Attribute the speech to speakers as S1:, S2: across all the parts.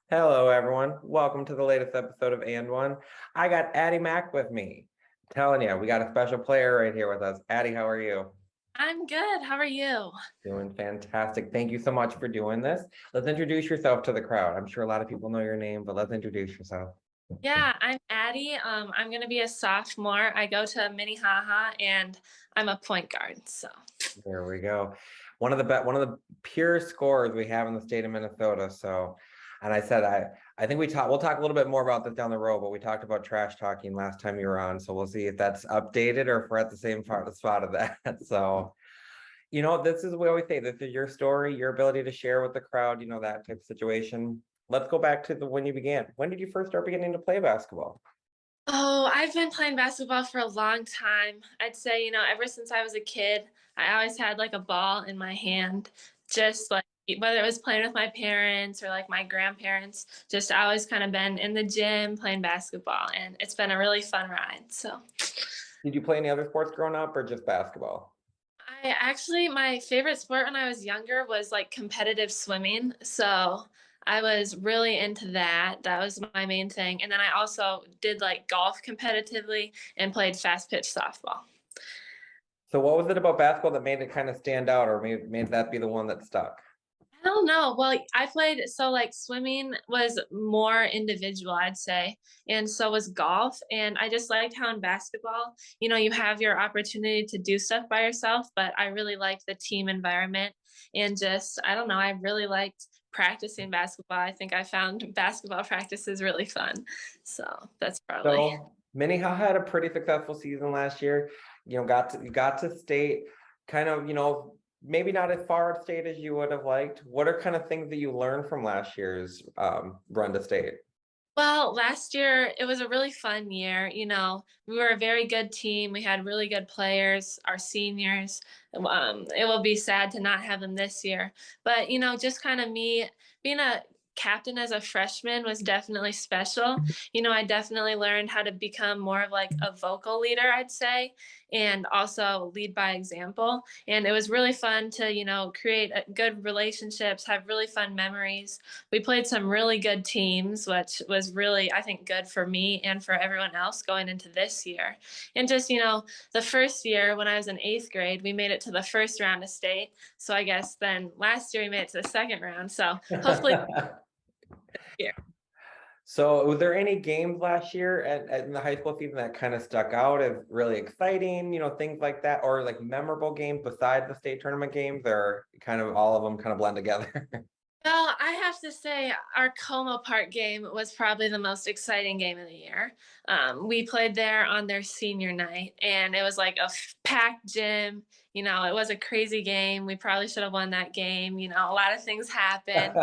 S1: Hello, everyone. Welcome to the latest episode of And One. I got Addi Mack with me. Telling you, we got a special player right here with us. Addi, how are you?
S2: I'm good. How are you?
S1: Doing fantastic. Thank you so much for doing this. Let's introduce yourself to the crowd. I'm sure a lot of people know your name, but let's introduce yourself.
S2: Yeah, I'm Addie. I'm gonna be a sophomore. I go to Minnehaha and I'm a point guard. So
S1: There we go. One of the pure scorers we have in the state of Minnesota. So, and I think we'll talk a little bit more about this down the road, but we talked about trash talking last time you were on. So we'll see if that's updated or if we're at the same spot of that. So, this is what we always say. This is your story, your ability to share with the crowd, that type of situation. Let's go back to when you began. When did you first start beginning to play basketball?
S2: I've been playing basketball for a long time. I'd say, ever since I was a kid, I always had like a ball in my hand, just like whether it was playing with my parents or like my grandparents, just always kind of been in the gym playing basketball, and it's been a really fun ride. So
S1: Did you play any other sports growing up or just basketball?
S2: my favorite sport when I was younger was like competitive swimming. So I was really into that. That was my main thing. And then I also did like golf competitively and played fast pitch softball.
S1: So what was it about basketball that made it kind of stand out or made that be the one that stuck?
S2: I don't know. Well, I played, so like swimming was more individual, I'd say. And so was golf. And I just liked how in basketball, you have your opportunity to do stuff by yourself, but I really liked the team environment. And just, I don't know, I really liked practicing basketball. I think I found basketball practices really fun. So that's probably.
S1: So Minnehaha had a pretty successful season last year. Got to state, kind of, maybe not as far at state as you would have liked. What are kind of things that you learned from last year's run to state?
S2: Well, last year it was a really fun year. We were a very good team. We had really good players, our seniors. It will be sad to not have them this year. But, just kind of me being a captain as a freshman was definitely special. I definitely learned how to become more of like a vocal leader, I'd say, and also lead by example. And it was really fun to, create good relationships, have really fun memories. We played some really good teams, which was really, I think, good for me and for everyone else going into this year. And just, the first year when I was in eighth grade, we made it to the first round of state. So I guess then last year we made it to the second round. So hopefully this year.
S1: So, was there any games last year in the high school season that kind of stuck out as really exciting, things like that, or like memorable games besides the state tournament games, or kind of all of them kind of blend together?
S2: Well, I have to say, our Como Park game was probably the most exciting game of the year. We played there on their senior night, and it was like a packed gym. It was a crazy game. We probably should have won that game. A lot of things happened.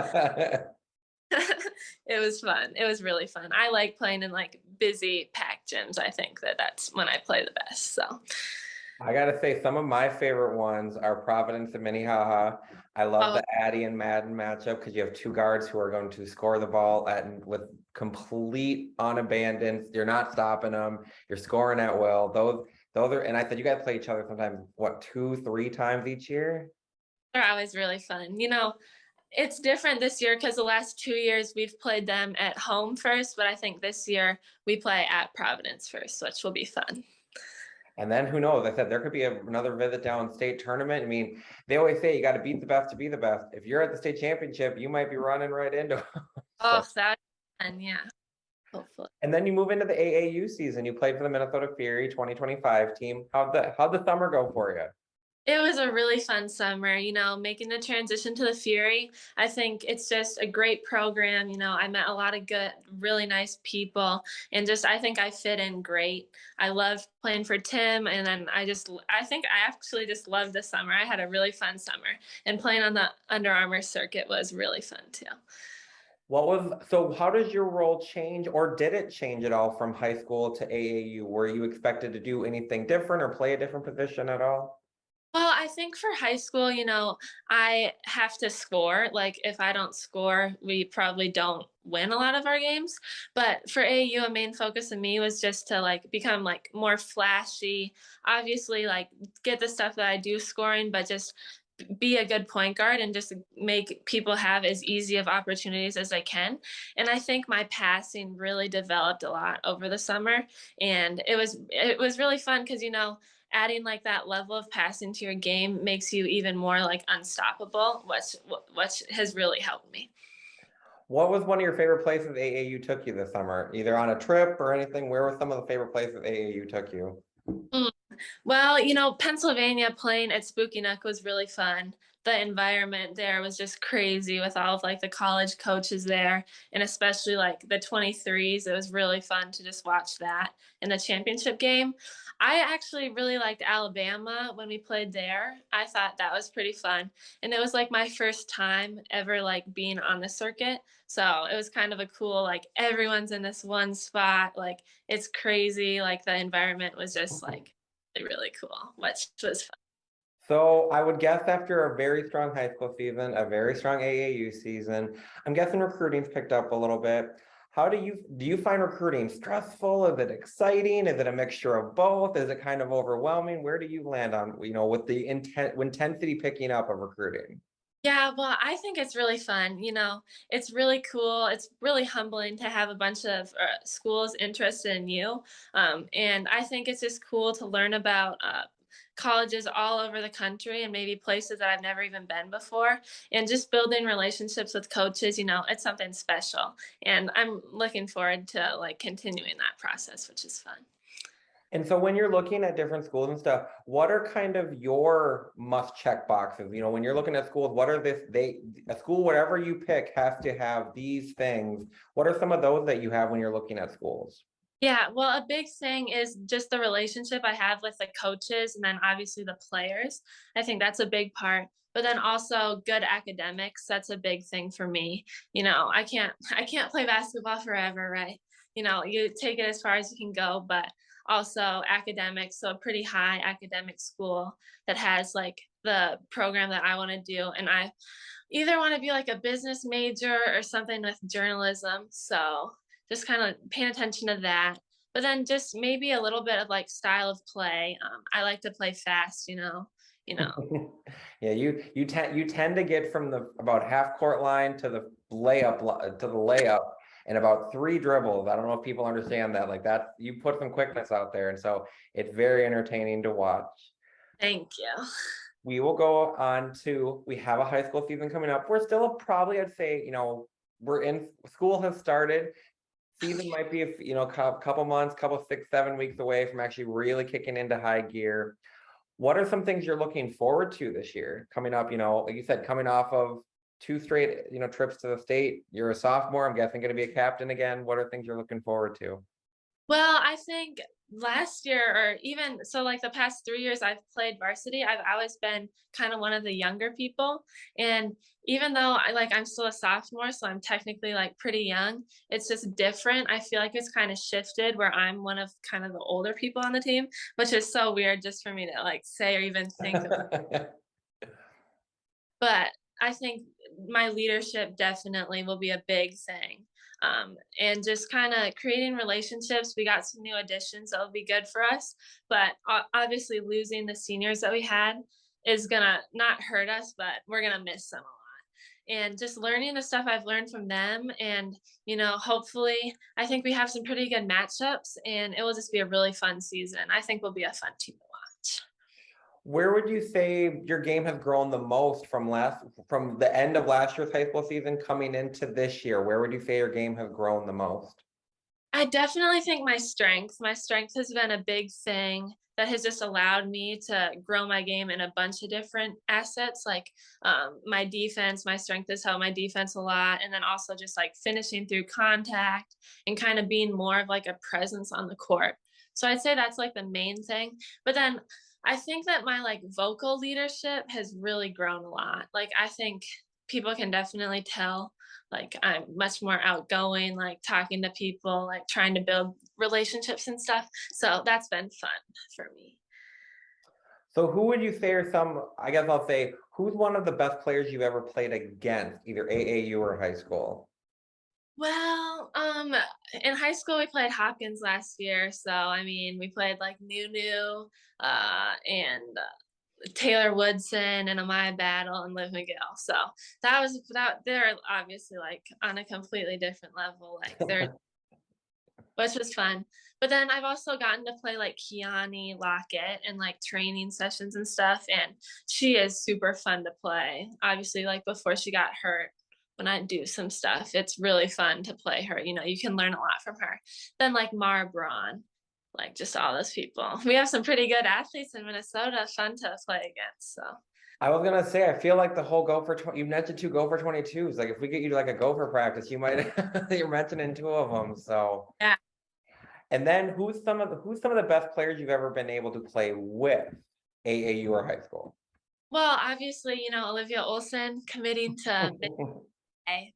S2: It was fun. It was really fun. I like playing in like busy, packed gyms. I think that's when I play the best. So,
S1: I gotta say, some of my favorite ones are Providence and Minnehaha. I love
S2: oh,
S1: the Addy and Madden matchup because you have two guards who are going to score the ball with complete unabandoned. You're not stopping them. You're scoring at will. Those are, and I said you guys play each other sometimes, what, two, three times each year?
S2: they're always really fun. It's different this year because the last 2 years we've played them at home first, but I think this year we play at Providence first, which will be fun.
S1: And then who knows? I said there could be another visit down state tournament. I mean, they always say you got to beat the best to be the best. If you're at the state championship, you might be running right into it. So,
S2: Oh, that was fun. Yeah, hopefully.
S1: and then you move into the AAU season. You played for the Minnesota Fury 2025 team. How'd the summer go for you?
S2: It was a really fun summer, making the transition to the Fury. I think it's just a great program. I met a lot of good, really nice people, and just I think I fit in great. I love playing for Tim, and then I think I actually just loved the summer. I had a really fun summer, and playing on the Under Armour circuit was really fun too.
S1: So how does your role change or did it change at all from high school to AAU? Were you expected to do anything different or play a different position at all?
S2: Well, I think for high school, I have to score. Like, if I don't score, we probably don't win a lot of our games. But for AU, a main focus of me was just to like become like more flashy. Obviously, like get the stuff that I do scoring, but just be a good point guard and just make people have as easy of opportunities as I can. And I think my passing really developed a lot over the summer, and it was really fun because adding like that level of passing to your game makes you even more like unstoppable, which has really helped me.
S1: What was one of your favorite places AAU took you this summer, either on a trip or anything? Where were some of the favorite places AAU took you?
S2: Mm. Well, Pennsylvania playing at Spooky Nook was really fun. The environment there was just crazy with all of like the college coaches there, and especially like the 23s. It was really fun to just watch that in the championship game. I actually really liked Alabama when we played there. I thought that was pretty fun. And it was like my first time ever like being on the circuit. So it was kind of a cool, like everyone's in this one spot. Like it's crazy. Like the environment was just like really cool, which was fun.
S1: So I would guess after a very strong high school season, a very strong AAU season, I'm guessing recruiting's picked up a little bit. How do you find recruiting stressful? Is it exciting? Is it a mixture of both? Is it kind of overwhelming? Where do you land on, with the intensity picking up of recruiting?
S2: Yeah, well, I think it's really fun. It's really cool. It's really humbling to have a bunch of schools interested in you. And I think it's just cool to learn about colleges all over the country and maybe places that I've never even been before. And just building relationships with coaches, it's something special. And I'm looking forward to like continuing that process, which is fun.
S1: And so when you're looking at different schools and stuff, what are kind of your must check boxes? When you're looking at schools, what are a school, whatever you pick has to have these things. What are some of those that you have when you're looking at schools?
S2: Yeah, well, a big thing is just the relationship I have with the coaches and then obviously the players. I think that's a big part. But then also good academics, that's a big thing for me. I can't play basketball forever, right? You take it as far as you can go, but also academics, so a pretty high academic school that has like the program that I want to do, and I either want to be like a business major or something with journalism. So just kind of paying attention to that. But then just maybe a little bit of like style of play. I like to play fast, you know.
S1: Yeah, you tend to get from the about half court line to the layup in about three dribbles. I don't know if people understand that. Like that, you put some quickness out there, and so it's very entertaining to watch.
S2: Thank you.
S1: We will go on to, we have a high school season coming up. We're still probably, I'd say, we're in, school has started. Season might be, couple months, couple 6, 7 weeks away from actually really kicking into high gear. What are some things you're looking forward to this year coming up? Like you said, coming off of two straight, trips to the state. You're a sophomore. I'm guessing going to be a captain again. What are things you're looking forward to?
S2: Well, I think last year, or even so, like the past 3 years I've played varsity, I've always been kind of one of the younger people. And even though I'm still a sophomore, so I'm technically like pretty young, it's just different. I feel like it's kind of shifted where I'm one of kind of the older people on the team, which is so weird just for me to like say or even think of. But I think my leadership definitely will be a big thing. And just kind of creating relationships. We got some new additions that will be good for us, but obviously losing the seniors that we had is gonna not hurt us, but we're gonna miss them a lot. And just learning the stuff I've learned from them, and hopefully, I think we have some pretty good matchups, and it will just be a really fun season. I think we'll be a fun team to watch.
S1: Where would you say your game has grown the most from the end of last year's high school season coming into this year? Where would you say your game has grown the most?
S2: I definitely think my strength has been a big thing that has just allowed me to grow my game in a bunch of different assets. Like my defense, my strength has helped my defense a lot. And then also just like finishing through contact and kind of being more of like a presence on the court. So I'd say that's like the main thing. But then I think that my like vocal leadership has really grown a lot. Like I think people can definitely tell like I'm much more outgoing, like talking to people, like trying to build relationships and stuff. So that's been fun for me.
S1: So who would you say are I guess I'll say, who's one of the best players you've ever played against, either AAU or high school?
S2: Well, in high school we played Hopkins last year, so I mean we played like New and Taylor Woodson and Amaya Battle and Liv McGill. So they're obviously like on a completely different level. Like they're which was fun. But then I've also gotten to play like Kiani Lockett and like training sessions and stuff. And she is super fun to play. Obviously, like before she got hurt, when I do some stuff, it's really fun to play her. You know, you can learn a lot from her. Then like Mara Braun, like just all those people. We have some pretty good athletes in Minnesota, fun to play against. So
S1: I was gonna say, I feel like the whole go for 20, you mentioned two go for 22s. Like if we get you to like a gopher practice, you might you're mentioning two of them. So
S2: yeah.
S1: and then who's some of the best players you've ever been able to play with AAU or high school?
S2: Well, obviously, Olivia Olson committing to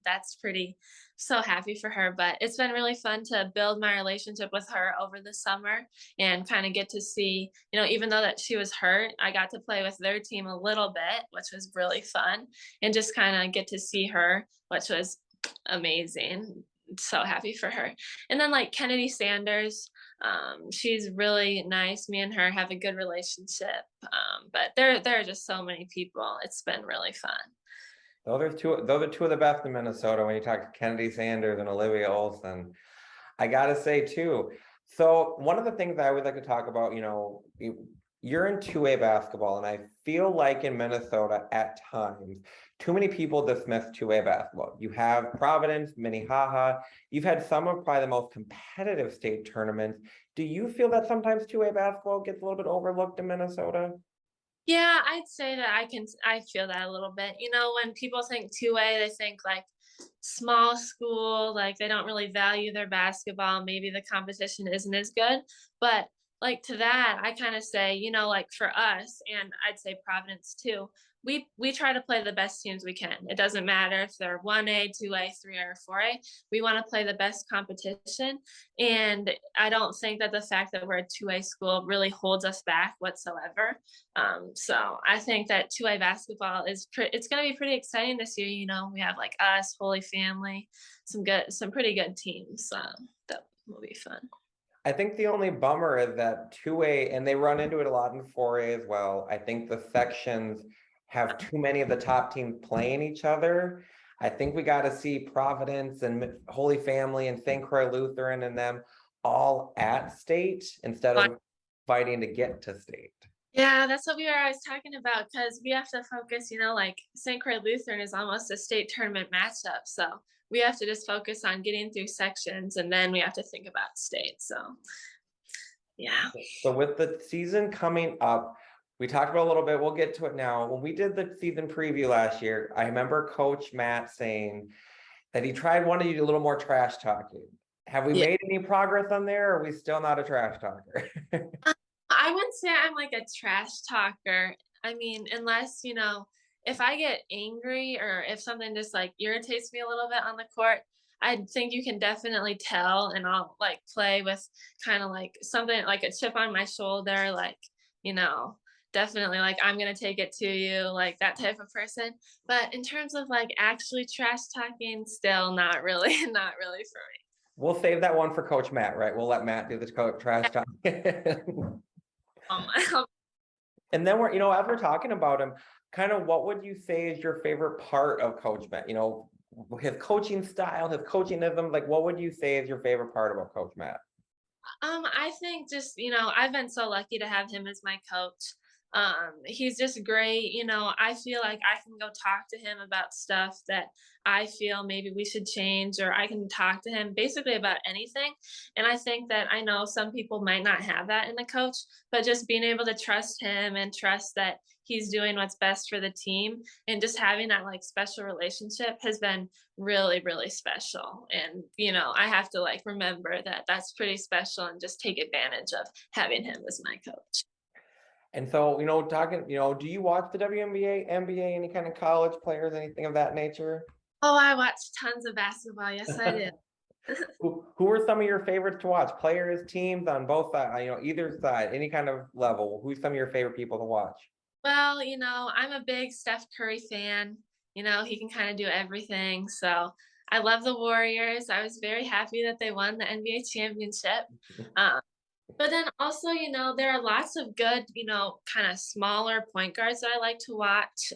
S2: that's pretty so happy for her. But it's been really fun to build my relationship with her over the summer and kind of get to see, even though that she was hurt, I got to play with their team a little bit, which was really fun, and just kind of get to see her, which was amazing. So happy for her. And then like Kennedy Sanders, she's really nice. Me and her have a good relationship. But there are just so many people. It's been really fun.
S1: Those are two of the best in Minnesota when you talk to Kennedy Sanders and Olivia Olson. I gotta say too. So one of the things I always like to talk about, you're in two-way basketball, and I feel like in Minnesota at times, too many people dismiss two-way basketball. You have Providence, Minnehaha. You've had some of probably the most competitive state tournaments. Do you feel that sometimes two-way basketball gets a little bit overlooked in Minnesota?
S2: Yeah, I'd say that I feel that a little bit. When people think two-way, they think like small school, like they don't really value their basketball. Maybe the competition isn't as good. But like to that, I kind of say, like for us, and I'd say Providence too, we try to play the best teams we can. It doesn't matter if they're 1A, 2A, 3A, or 4A. We want to play the best competition. And I don't think that the fact that we're a 2A school really holds us back whatsoever. So I think that 2A basketball it's going to be pretty exciting this year. We have like us, Holy Family, some pretty good teams. That will be fun.
S1: I think the only bummer is that 2A, and they run into it a lot in 4A as well. I think the sections have too many of the top teams playing each other. I think we got to see Providence and Holy Family and St. Croix Lutheran and them all at state instead of fighting to get to state.
S2: Yeah, that's what we were always talking about because we have to focus, like St. Croix Lutheran is almost a state tournament matchup. So we have to just focus on getting through sections and then we have to think about state. So yeah.
S1: So with the season coming up, we talked about a little bit, we'll get to it now. When we did the season preview last year, I remember Coach Matt saying that he wanted you to do a little more trash talking. Have we made any progress on there, or are we still not a trash talker?
S2: I wouldn't say I'm like a trash talker. I mean, unless, if I get angry or if something just like irritates me a little bit on the court, I think you can definitely tell and I'll like play with kind of like something like a chip on my shoulder, like, you know, definitely like I'm gonna take it to you, like that type of person. But in terms of like actually trash talking, still not really, not really for me.
S1: We'll save that one for Coach Matt, right? We'll let Matt do the trash talk.
S2: Um,
S1: And then as we're talking about him, kind of what would you say is your favorite part of Coach Matt? His coaching style, his coachingism, like what would you say is your favorite part about Coach Matt?
S2: I think just, I've been so lucky to have him as my coach. He's just great. I feel like I can go talk to him about stuff that I feel maybe we should change, or I can talk to him basically about anything. And I think that I know some people might not have that in a coach, but just being able to trust him and trust that he's doing what's best for the team and just having that like special relationship has been really, really special. And, I have to like remember that that's pretty special and just take advantage of having him as my coach.
S1: And so, do you watch the WNBA, NBA, any kind of college players, anything of that nature?
S2: Oh, I watch tons of basketball. Yes, I do.
S1: Who are some of your favorites to watch? Players, teams on both sides, either side, any kind of level. Who's some of your favorite people to watch?
S2: Well, I'm a big Steph Curry fan. He can kind of do everything. So I love the Warriors. I was very happy that they won the NBA championship. But then also, there are lots of good, kind of smaller point guards that I like to watch.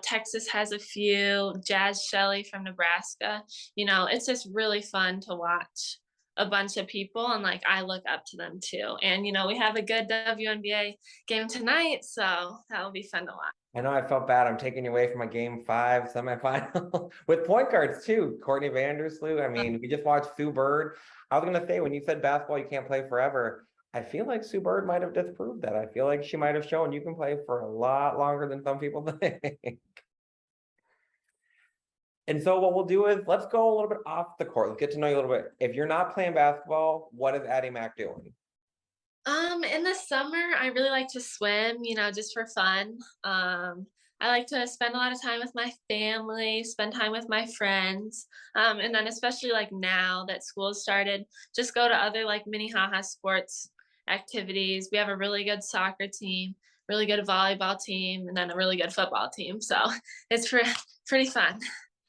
S2: Texas has a few, Jazz Shelley from Nebraska. It's just really fun to watch a bunch of people and like I look up to them too. And we have a good WNBA game tonight, so that will be fun to watch.
S1: I know I felt bad. I'm taking you away from a game 5 semifinal with point guards too. Courtney Vandersloot. I mean, we just watched Sue Bird. I was gonna say when you said basketball, you can't play forever. I feel like Sue Bird might have disproved that. I feel like she might have shown you can play for a lot longer than some people think. And so what we'll do is let's go a little bit off the court. Let's get to know you a little bit. If you're not playing basketball, what is Addi Mack doing?
S2: In the summer, I really like to swim, just for fun. I like to spend a lot of time with my family, spend time with my friends. And then especially like now that school started, just go to other like Minnehaha sports activities. We have a really good soccer team, really good volleyball team, and then a really good football team. So it's pretty fun.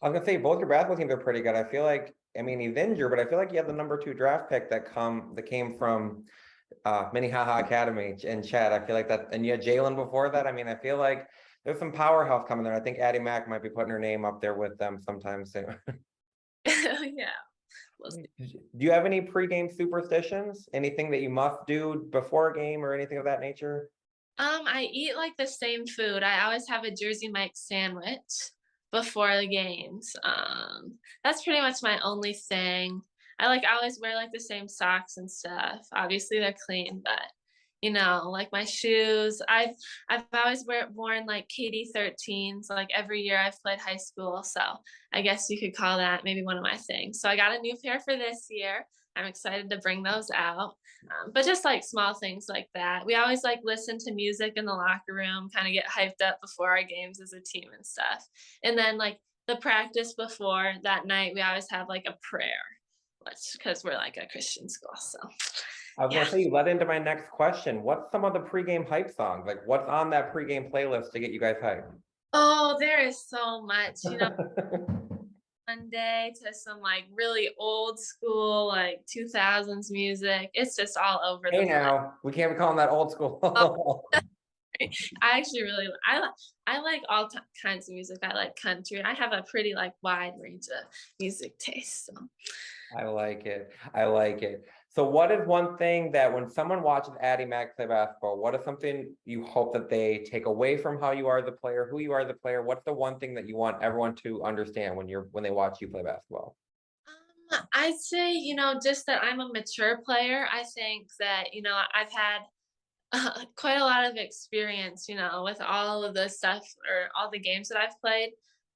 S1: I was gonna say both your basketball teams are pretty good. I feel like, I mean, he's injured, but I feel like you have the number 2 draft pick that came from Minnehaha Academy in Chad. I feel like that, and you had Jalen before that. I mean, I feel like there's some powerhouse coming there. I think Addi Mack might be putting her name up there with them sometime soon.
S2: Yeah. We'll see.
S1: Do you have any pregame superstitions? Anything that you must do before a game or anything of that nature?
S2: I eat like the same food. I always have a Jersey Mike sandwich before the games. That's pretty much my only thing. I always wear like the same socks and stuff. Obviously they're clean, but like my shoes. I've always worn like KD 13s like every year I've played high school. So I guess you could call that maybe one of my things. So I got a new pair for this year. I'm excited to bring those out. But just like small things like that. We always like listen to music in the locker room, kind of get hyped up before our games as a team and stuff. And then like the practice before that night, we always have like a prayer, which because we're like a Christian school. So
S1: I was
S2: yeah.
S1: gonna say you led into my next question. What's some of the pregame hype songs? Like what's on that pregame playlist to get you guys hyped?
S2: Oh, there is so much, Monday to some like really old school, like 2000s music. It's just all over
S1: Hey
S2: the place.
S1: now, we can't be calling that old school.
S2: I actually really I like all kinds of music. I like country. I have a pretty like wide range of music taste. So.
S1: I like it. I like it. So what is one thing that when someone watches Addi Mack play basketball, what is something you hope that they take away from how you are the player, who you are the player? What's the one thing that you want everyone to understand when they watch you play basketball?
S2: I'd say, just that I'm a mature player. I think that, I've had quite a lot of experience, with all of the stuff or all the games that I've played,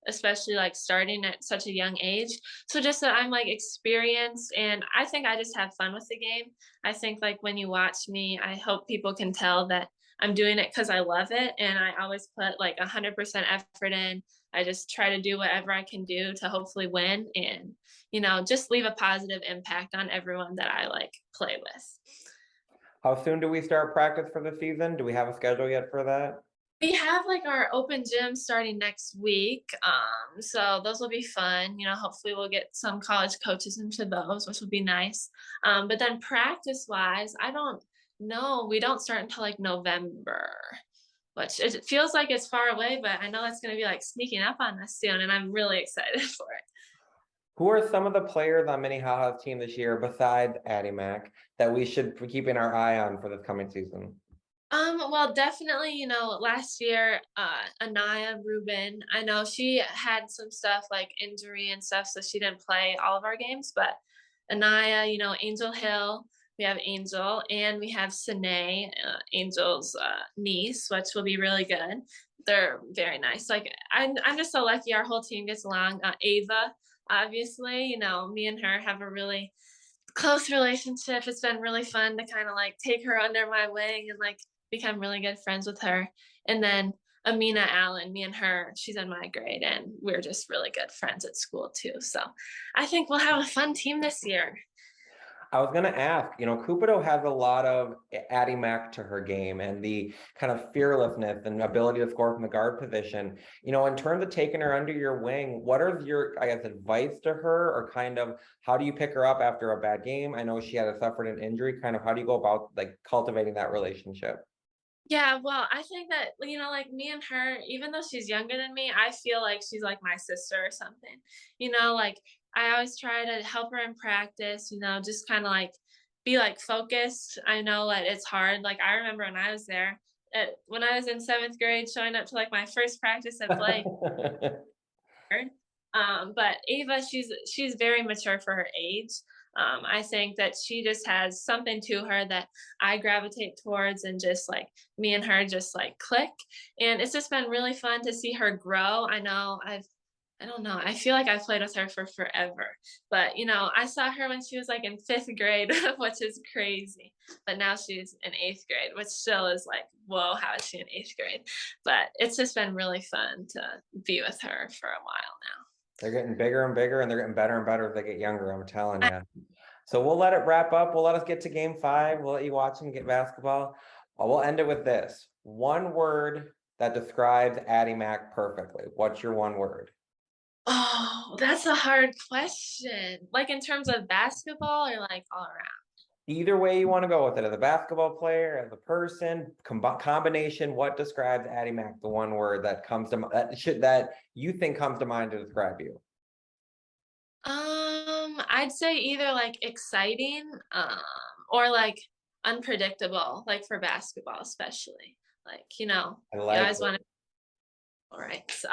S2: especially like starting at such a young age. So just that I'm like experienced and I think I just have fun with the game. I think like when you watch me, I hope people can tell that I'm doing it because I love it and I always put like 100% effort in. I just try to do whatever I can do to hopefully win and, just leave a positive impact on everyone that I like play with.
S1: How soon do we start practice for the season? Do we have a schedule yet for that?
S2: We have like our open gym starting next week. So those will be fun. Hopefully we'll get some college coaches into those, which will be nice. But then practice wise, I don't know. We don't start until like November, which it feels like it's far away, but I know that's going to be like sneaking up on us soon, and I'm really excited for it.
S1: Who are some of the players on Minnehaha's team this year besides Addi Mack that we should be keeping our eye on for this coming season?
S2: Well, definitely, last year, Anaya Rubin, I know she had some stuff like injury and stuff, so she didn't play all of our games, but Anaya, Angel Hill, we have Angel, and we have Sine, Angel's niece, which will be really good. They're very nice. Like, I'm just so lucky our whole team gets along. Ava, obviously, me and her have a really close relationship. It's been really fun to kind of like take her under my wing and like become really good friends with her. And then Amina Allen, me and her, she's in my grade and we're just really good friends at school too. So I think we'll have a fun team this year.
S1: I was gonna ask, Cupido has a lot of Addi Mack to her game and the kind of fearlessness and ability to score from the guard position. In terms of taking her under your wing, what are your, I guess, advice to her, or kind of how do you pick her up after a bad game? I know she had suffered an injury. Kind of how do you go about like cultivating that relationship?
S2: Yeah, well, I think that, like me and her, even though she's younger than me, I feel like she's like my sister or something. Like I always try to help her in practice, just kind of like be like focused. I know that it's hard. Like I remember when I was there, when I was in seventh grade, showing up to like my first practice at Blake. But Ava, she's very mature for her age. I think that she just has something to her that I gravitate towards, and just like me and her just like click. And it's just been really fun to see her grow. I don't know, I feel like I've played with her for forever. But I saw her when she was like in fifth grade, which is crazy. But now she's in eighth grade, which still is like, whoa, how is she in eighth grade? But it's just been really fun to be with her for a while now.
S1: They're getting bigger and bigger, and they're getting better and better as they get younger. I'm telling you. So we'll let it wrap up. We'll let us get to game 5. We'll let you watch and get basketball. We'll end it with this one word that describes Addi Mack perfectly. What's your one word?
S2: Oh, that's a hard question. Like in terms of basketball or like all around?
S1: Either way you want to go with it, as a basketball player, as a person, combination. What describes Addi Mack? The one word that comes to that you think comes to mind to describe you.
S2: I'd say either like exciting, or like unpredictable, like for basketball, especially. Like,
S1: I
S2: you
S1: like
S2: always want to, all right. So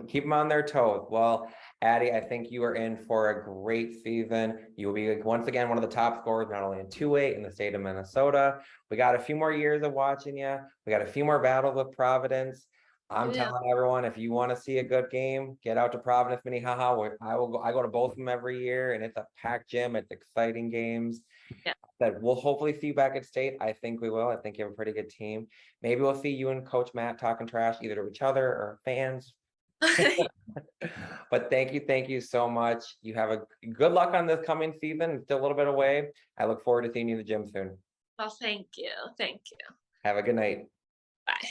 S1: keep them on their toes. Well, Addi, I think you are in for a great season. You will be once again one of the top scorers, not only in 2A in the state of Minnesota. We got a few more years of watching you. We got a few more battles with Providence. I'm
S2: yeah.
S1: telling everyone, if you want to see a good game, get out to Providence Minnehaha. I will go. I go to both of them every year, and it's a packed gym. It's exciting games.
S2: Yeah.
S1: That we'll hopefully see you back at state. I think we will. I think you have a pretty good team. Maybe we'll see you and Coach Matt talking trash either to each other or fans. But thank you so much. You have a good luck on this coming season. It's still a little bit away. I look forward to seeing you in the gym soon.
S2: Well, thank you. Thank you.
S1: Have a good night.
S2: Bye.